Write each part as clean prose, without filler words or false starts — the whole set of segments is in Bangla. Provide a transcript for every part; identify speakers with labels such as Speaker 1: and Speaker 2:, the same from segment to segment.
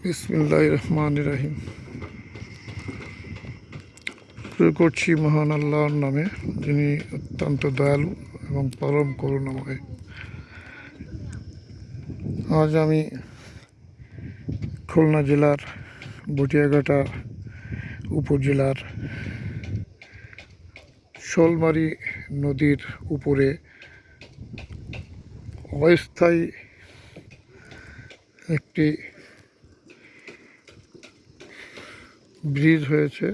Speaker 1: বিসমিল্লাহির রহমানির রহিম। শুরু করছি মহান আল্লাহর নামে, যিনি অত্যন্ত দয়ালু এবং পরম করুণাময়। আজ আমি খুলনা জেলার বটিয়াঘাটা উপজেলার শোলমারি নদীর উপরে অস্থায়ী একটি ব্রিজ হয়েছে।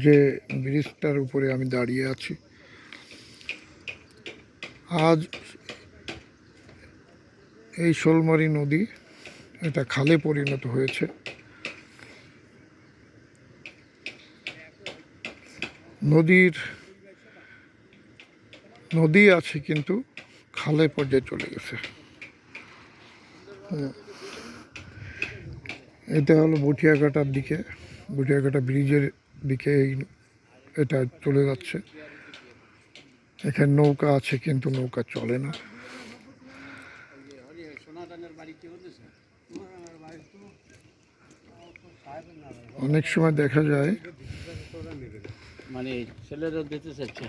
Speaker 1: যে ব্রিজটার উপরে আমি দাঁড়িয়ে আছি, আজ এই শোলমারি নদী এটা খালে পরিণত হয়েছে। নদী আছে কিন্তু খালে পর্যায়ে চলে গেছে। এটা হলো বটিয়াঘাটার দিকে, বটিয়াঘাটা ব্রিজের দিকে এটা চলে যাচ্ছে। এখানে নৌকা আছে কিন্তু নৌকা চলে না। অনেক সময় দেখা যায়
Speaker 2: মানে ছেলেরা দিতে চাচ্ছে,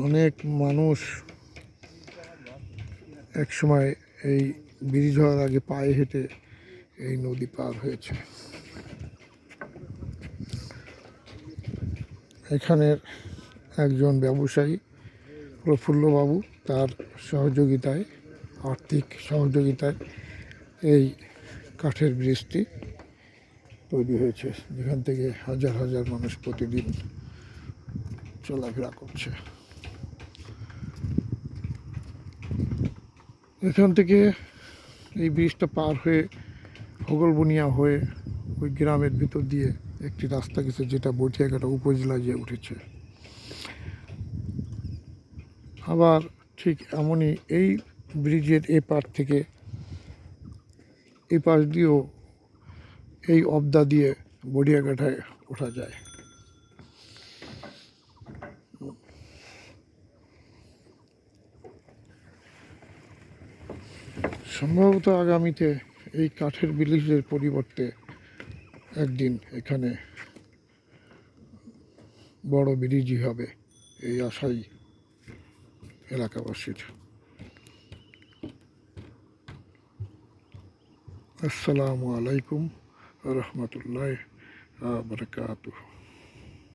Speaker 1: অনেক মানুষ এক সময় এই ব্রিজ হওয়ার আগে পায়ে হেঁটে এই নদী পার হয়েছে। এখানের একজন ব্যবসায়ী প্রফুল্লবাবু, তার সহযোগিতায়, আর্থিক সহযোগিতায় এই কাঠের ব্রিজটি তৈরি হয়েছে, যেখান থেকে হাজার হাজার মানুষ প্রতিদিন চলাফেরা করছে। এখান থেকে এই ব্রিজটা পার হয়ে হোগলবুনিয়া হয়ে ওই গ্রামের ভিতর দিয়ে একটি রাস্তা গেছে, যেটা বটিয়াঘাটা উপজেলায় যেয়ে উঠেছে। আবার ঠিক এমনই এই ব্রিজের এপার থেকে এই পাশ দিয়েও এই অবদা দিয়ে বটিয়াঘাটায় ওঠা যায়। সম্ভবত আগামীতে এই কাঠের ব্রিজের পরিবর্তে একদিন এখানে বড় ব্রিজই হবে, এই আশাই এলাকাবাসীর। আসসালামু আলাইকুম রহমতুল্লাহ বারাকাতুহু।